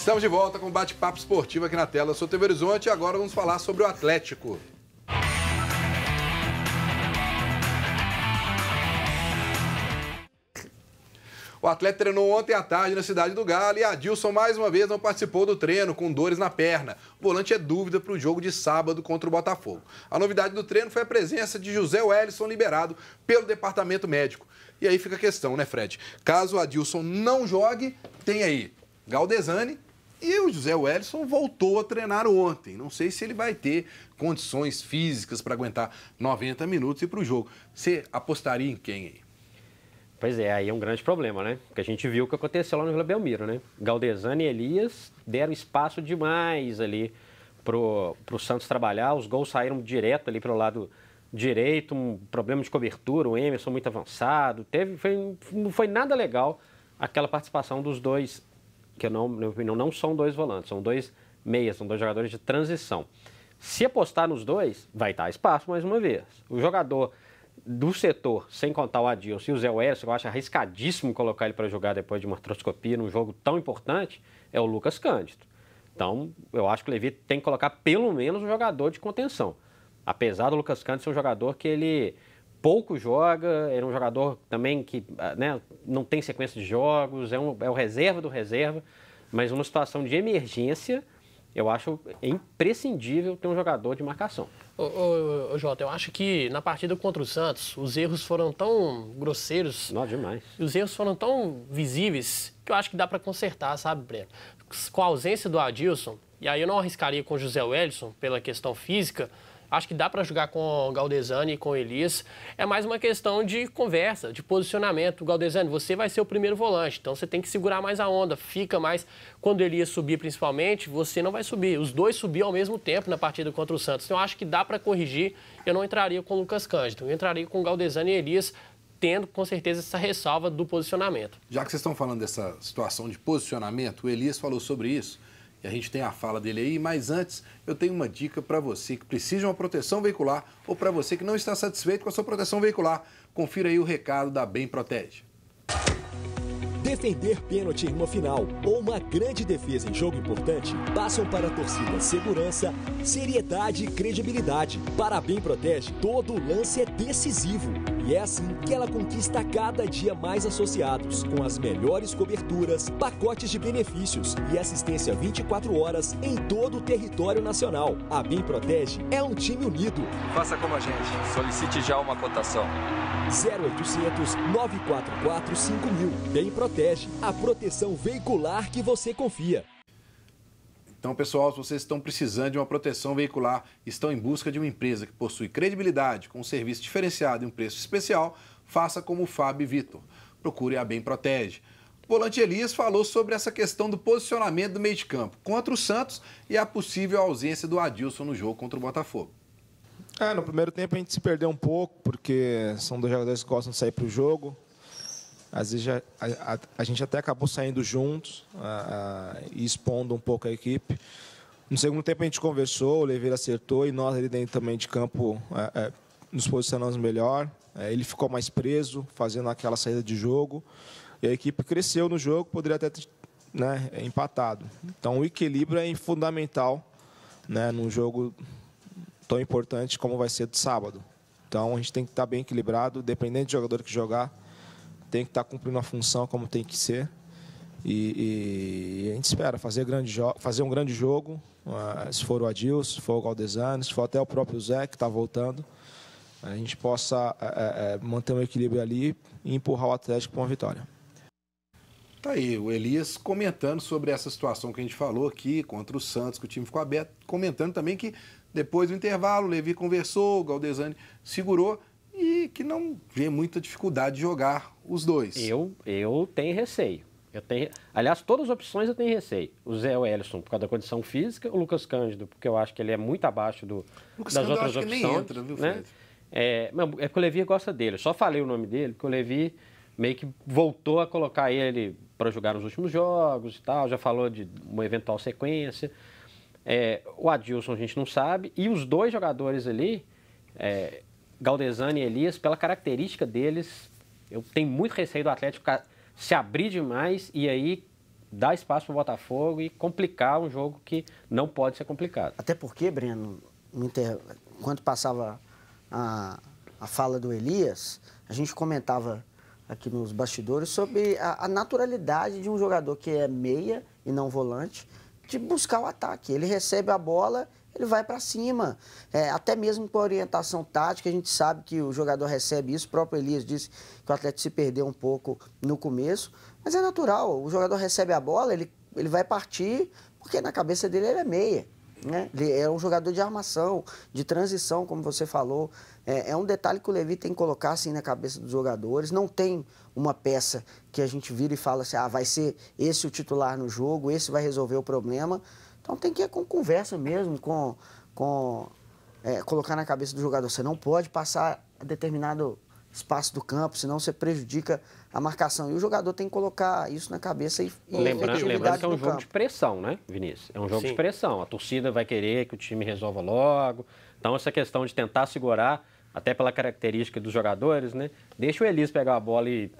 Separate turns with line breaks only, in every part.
Estamos de volta com o bate-papo esportivo aqui na tela. Eu sou o TV Horizonte e agora vamos falar sobre o Atlético. O Atlético treinou ontem à tarde na Cidade do Galo e Adilson mais uma vez não participou do treino com dores na perna. O volante é dúvida para o jogo de sábado contra o Botafogo. A novidade do treino foi a presença de José Wellison liberado pelo departamento médico. E aí fica a questão, né, Fred? Caso o Adilson não jogue, tem aí Galdesani e o José Wellison voltou a treinar ontem. Não sei se ele vai ter condições físicas para aguentar 90 minutos e ir para o jogo. Você apostaria em quem aí?
Pois é, aí é um grande problema, né? Porque a gente viu o que aconteceu lá no Vila Belmiro, né? Galdesani e Elias deram espaço demais ali pro Santos trabalhar. Os gols saíram direto ali pelo lado direito, um problema de cobertura, o Emerson muito avançado. Não foi nada legal aquela participação dos dois, que na minha opinião não são dois volantes, são dois meias, são dois jogadores de transição. Se apostar nos dois, vai dar espaço mais uma vez. O jogador do setor, sem contar o Adilson e o Zé Wellison, eu acho arriscadíssimo colocar ele para jogar depois de uma artroscopia num jogo tão importante, é o Lucas Cândido. Então, eu acho que o Levi tem que colocar pelo menos um jogador de contenção. Apesar do Lucas Cândido ser um jogador que ele pouco joga, ele é um jogador também que, né, não tem sequência de jogos, é o reserva do reserva, mas numa situação de emergência, eu acho imprescindível ter um jogador de marcação.
Ô, Jota, eu acho que na partida contra o Santos, os erros foram tão grosseiros.
Não, demais.
Os erros foram tão visíveis que eu acho que dá para consertar, sabe, Breno? Com a ausência do Adilson, e aí eu não arriscaria com o José Wellison pela questão física, acho que dá para jogar com o Galdesani e com o Elias. É mais uma questão de conversa, de posicionamento. O Galdesani, você vai ser o primeiro volante, então você tem que segurar mais a onda, fica mais... Quando o Elias subir principalmente, você não vai subir. Os dois subiam ao mesmo tempo na partida contra o Santos. Então eu acho que dá para corrigir. Eu não entraria com o Lucas Cândido, eu entraria com o Galdesani e Elias, tendo com certeza essa ressalva do posicionamento.
Já que vocês estão falando dessa situação de posicionamento, o Elias falou sobre isso. E a gente tem a fala dele aí, mas antes eu tenho uma dica para você que precisa de uma proteção veicular ou para você que não está satisfeito com a sua proteção veicular. Confira aí o recado da Bem Protege.
Defender pênalti em uma final ou uma grande defesa em jogo importante passam para a torcida segurança, seriedade e credibilidade. Para a Bem Protege, todo lance é decisivo. E é assim que ela conquista cada dia mais associados, com as melhores coberturas, pacotes de benefícios e assistência 24 horas em todo o território nacional. A Bem Protege é um time unido.
Faça como a gente, solicite já uma cotação.
0800 944 5000. Bem Protege, a proteção veicular que você confia.
Então, pessoal, se vocês estão precisando de uma proteção veicular, estão em busca de uma empresa que possui credibilidade, com um serviço diferenciado e um preço especial, faça como o Fábio e Vitor. Procure a Bem Protege. O volante Elias falou sobre essa questão do posicionamento do meio de campo contra o Santos e a possível ausência do Adilson no jogo contra o Botafogo.
No primeiro tempo a gente se perdeu um pouco, porque são dois jogadores que gostam de sair para o jogo. Às vezes a gente até acabou saindo juntos e expondo um pouco a equipe. No segundo tempo a gente conversou, o Oliveira acertou e nós ali dentro também de campo nos posicionamos melhor. Ele ficou mais preso, fazendo aquela saída de jogo. E a equipe cresceu no jogo, poderia até ter empatado. Então o equilíbrio é fundamental, né, num jogo tão importante como vai ser de sábado. Então a gente tem que estar bem equilibrado, dependendo do jogador que jogar, tem que estar cumprindo a função como tem que ser. E a gente espera fazer um grande jogo, se for o Adilson, se for o Galdesani, se for até o próprio Zé, que está voltando, a gente possa manter um equilíbrio ali e empurrar o Atlético para uma vitória.
Tá aí, o Elias comentando sobre essa situação que a gente falou aqui, contra o Santos, que o time ficou aberto, comentando também que depois do intervalo o Levi conversou, o Galdesani segurou e que não vê muita dificuldade de jogar os dois.
Eu tenho receio. Aliás, todas as opções eu tenho receio. O Zé Wellison, por causa da condição física, o Lucas Cândido, porque eu acho que ele é muito abaixo das outras opções. Nem entra, viu, Fred? É que o Levi gosta dele. Eu só falei o nome dele, porque o Levi meio que voltou a colocar ele para jogar nos últimos jogos e tal, já falou de uma eventual sequência. O Adilson a gente não sabe. E os dois jogadores ali, Galdesani e Elias, pela característica deles, eu tenho muito receio do Atlético se abrir demais e aí dar espaço para o Botafogo e complicar um jogo que não pode ser complicado.
Até porque, Breno, enquanto passava a fala do Elias, a gente comentava aqui nos bastidores sobre a naturalidade de um jogador que é meia e não volante, de buscar o ataque. Ele recebe a bola, ele vai para cima. Até mesmo com a orientação tática, a gente sabe que o jogador recebe isso. O próprio Elias disse que o Atlético se perdeu um pouco no começo, mas é natural. O jogador recebe a bola, ele vai partir, porque na cabeça dele ele é meia. Né? Ele é um jogador de armação, de transição, como você falou. É um detalhe que o Levi tem que colocar assim na cabeça dos jogadores. Não tem uma peça que a gente vira e fala assim, vai ser esse o titular no jogo, esse vai resolver o problema. Então tem que ir com conversa mesmo, colocar na cabeça do jogador. Você não pode passar a determinado espaço do campo, senão você prejudica a marcação. E o jogador tem que colocar isso na cabeça e
lembrando que é um jogo de pressão, né, Vinícius? É um jogo de pressão. A torcida vai querer que o time resolva logo. Então, essa questão de tentar segurar, até pela característica dos jogadores, né? Deixa o Elias pegar a bola e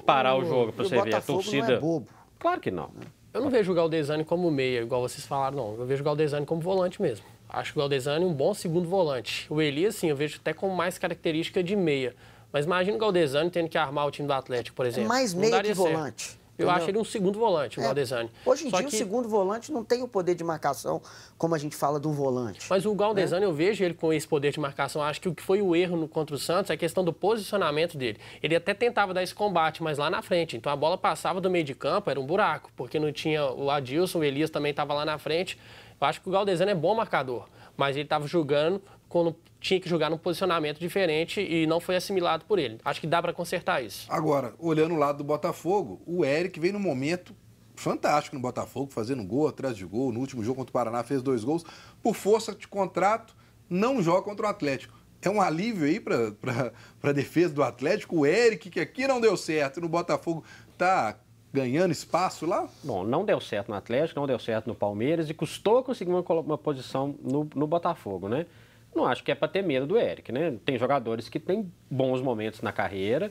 parar o jogo para você ver. A torcida.
Não é bobo.
Claro que não.
Eu não vejo o Galdesani como meia, igual vocês falaram, não. Eu vejo o Galdesani como volante mesmo. Acho o Galdesani um bom segundo volante. O Elias, sim, eu vejo até com mais característica de meia. Mas imagina o Galdesani tendo que armar o time do Atlético, por exemplo.
É mais meia que volante.
Eu acho ele um segundo volante, o Galdesani.
Hoje em dia, o segundo volante não tem o poder de marcação, como a gente fala do volante.
Mas o Galdesani, eu vejo ele com esse poder de marcação. Acho que o que foi o erro contra o Santos é a questão do posicionamento dele. Ele até tentava dar esse combate, mas lá na frente. Então a bola passava do meio de campo, era um buraco, porque não tinha o Adilson, o Elias também estava lá na frente. Eu acho que o Galdesani é bom marcador, mas ele estava jogando quando tinha que jogar num posicionamento diferente e não foi assimilado por ele. Acho que dá para consertar isso.
Agora, olhando o lado do Botafogo, o Eric vem num momento fantástico no Botafogo, fazendo gol atrás de gol. No último jogo contra o Paraná fez 2 gols. Por força de contrato, não joga contra o Atlético. É um alívio aí para a defesa do Atlético. O Eric, que aqui não deu certo, no Botafogo está ganhando espaço lá?
Bom, não deu certo no Atlético, não deu certo no Palmeiras e custou conseguir uma posição no Botafogo, né? Não acho que é para ter medo do Eric, né? Tem jogadores que têm bons momentos na carreira,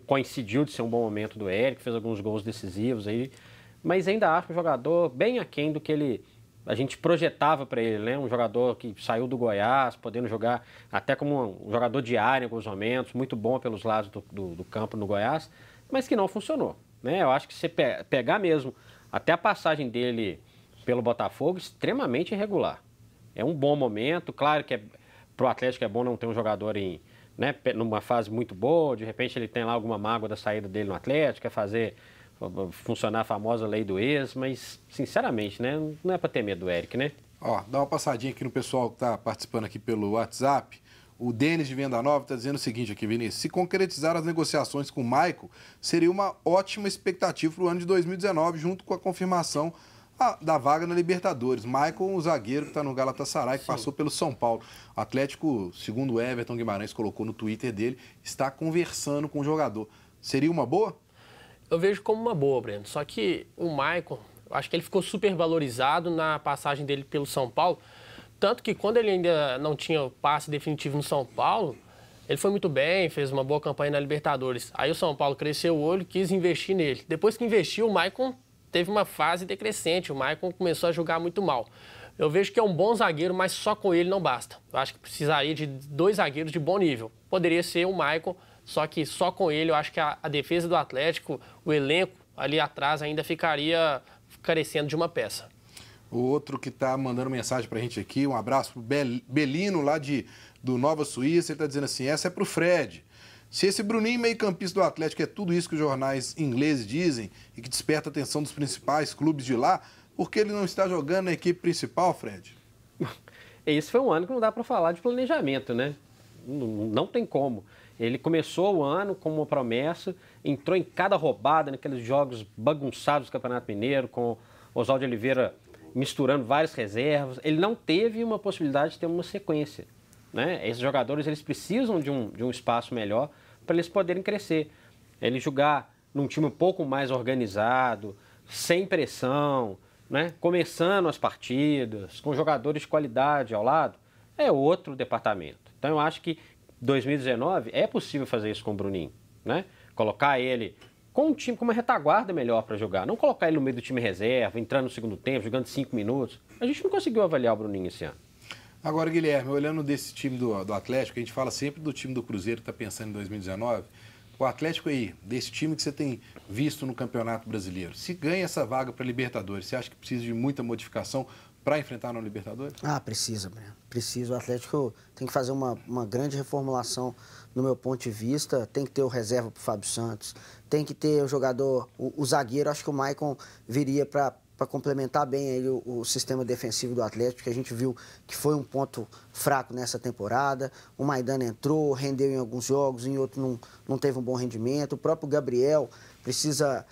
coincidiu de ser um bom momento do Eric, fez alguns gols decisivos aí, mas ainda acho um jogador bem aquém do que a gente projetava para ele, né? Um jogador que saiu do Goiás, podendo jogar até como um jogador de área em alguns momentos, muito bom pelos lados do campo no Goiás, mas que não funcionou, né? Eu acho que você pegar mesmo até a passagem dele pelo Botafogo, extremamente irregular. É um bom momento, claro que para o Atlético é bom não ter um jogador numa fase muito boa, de repente ele tem lá alguma mágoa da saída dele no Atlético, quer fazer funcionar a famosa lei do ex, mas sinceramente, né, não é para ter medo do Eric, né?
Ó, dá uma passadinha aqui no pessoal que está participando aqui pelo WhatsApp. O Denis de Venda Nova está dizendo o seguinte aqui, Vinícius: se concretizar as negociações com o Maicon, seria uma ótima expectativa para o ano de 2019, junto com a confirmação da vaga na Libertadores. Maicon, o zagueiro que está no Galatasaray, que passou pelo São Paulo. O Atlético, segundo o Everton Guimarães colocou no Twitter dele, está conversando com o jogador. Seria uma boa?
Eu vejo como uma boa, Breno. Só que o Maicon, eu acho que ele ficou super valorizado na passagem dele pelo São Paulo. Tanto que quando ele ainda não tinha o passe definitivo no São Paulo, ele foi muito bem, fez uma boa campanha na Libertadores. Aí o São Paulo cresceu o olho e quis investir nele. Depois que investiu, o Maicon teve uma fase decrescente, o Maicon começou a jogar muito mal. Eu vejo que é um bom zagueiro, mas só com ele não basta. Eu acho que precisaria de 2 zagueiros de bom nível. Poderia ser o Maicon, só que só com ele eu acho que a defesa do Atlético, o elenco ali atrás ainda ficaria carecendo de uma peça.
O outro que está mandando mensagem para a gente aqui, um abraço para o Belino, lá do Nova Suíça, ele está dizendo assim: essa é para o Fred. Se esse Bruninho meio-campista do Atlético é tudo isso que os jornais ingleses dizem e que desperta a atenção dos principais clubes de lá, por que ele não está jogando na equipe principal, Fred?
Esse foi um ano que não dá para falar de planejamento, né? Não tem como. Ele começou o ano com uma promessa, entrou em cada roubada, naqueles jogos bagunçados do Campeonato Mineiro, com Oswaldo Oliveira misturando várias reservas. Ele não teve uma possibilidade de ter uma sequência, né? Esses jogadores eles precisam de um espaço melhor para eles poderem crescer. Ele jogar num time um pouco mais organizado, sem pressão, né? Começando as partidas, com jogadores de qualidade ao lado, é outro departamento. Então eu acho que 2019 é possível fazer isso com o Bruninho, né? Colocar ele com um time com uma retaguarda melhor para jogar. Não colocar ele no meio do time reserva, entrando no segundo tempo, jogando 5 minutos. A gente não conseguiu avaliar o Bruninho esse ano.
Agora, Guilherme, olhando desse time do Atlético, a gente fala sempre do time do Cruzeiro que está pensando em 2019. O Atlético aí, desse time que você tem visto no Campeonato Brasileiro, se ganha essa vaga para Libertadores, você acha que precisa de muita modificação para enfrentar no Libertadores?
Ah, precisa, Breno. Precisa. O Atlético tem que fazer uma grande reformulação, no meu ponto de vista. Tem que ter o reserva para o Fábio Santos, tem que ter o jogador, o zagueiro. Acho que o Maicon viria para complementar bem aí o sistema defensivo do Atlético, que a gente viu que foi um ponto fraco nessa temporada. O Maidana entrou, rendeu em alguns jogos, em outros não teve um bom rendimento. O próprio Gabriel precisa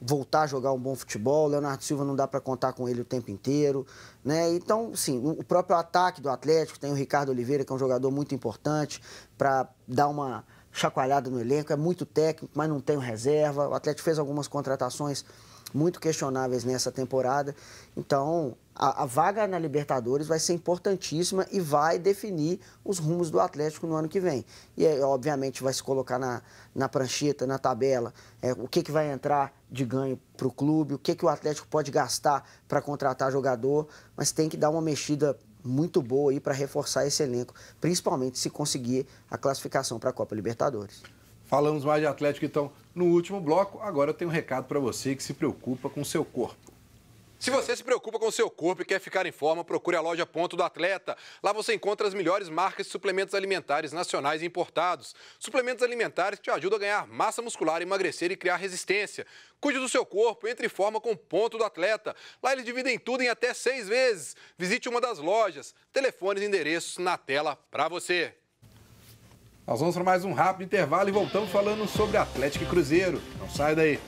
voltar a jogar um bom futebol. O Leonardo Silva não dá para contar com ele o tempo inteiro, né? Então, sim, o próprio ataque do Atlético tem o Ricardo Oliveira, que é um jogador muito importante para dar uma chacoalhada no elenco. É muito técnico, mas não tem o reserva. O Atlético fez algumas contratações muito questionáveis nessa temporada. Então, a vaga na Libertadores vai ser importantíssima e vai definir os rumos do Atlético no ano que vem. E, obviamente, vai se colocar na prancheta, na tabela, o que vai entrar de ganho para o clube, o que o Atlético pode gastar para contratar jogador, mas tem que dar uma mexida muito boa aí para reforçar esse elenco, principalmente se conseguir a classificação para a Copa Libertadores.
Falamos mais de Atlético, então, no último bloco. Agora eu tenho um recado para você que se preocupa com o seu corpo. Se você se preocupa com o seu corpo e quer ficar em forma, procure a loja Ponto do Atleta. Lá você encontra as melhores marcas de suplementos alimentares nacionais e importados. Suplementos alimentares que te ajudam a ganhar massa muscular, emagrecer e criar resistência. Cuide do seu corpo, entre em forma com o Ponto do Atleta. Lá eles dividem tudo em até 6 vezes. Visite uma das lojas. Telefones e endereços na tela para você. Nós vamos para mais um rápido intervalo e voltamos falando sobre Atlético e Cruzeiro. Não sai daí.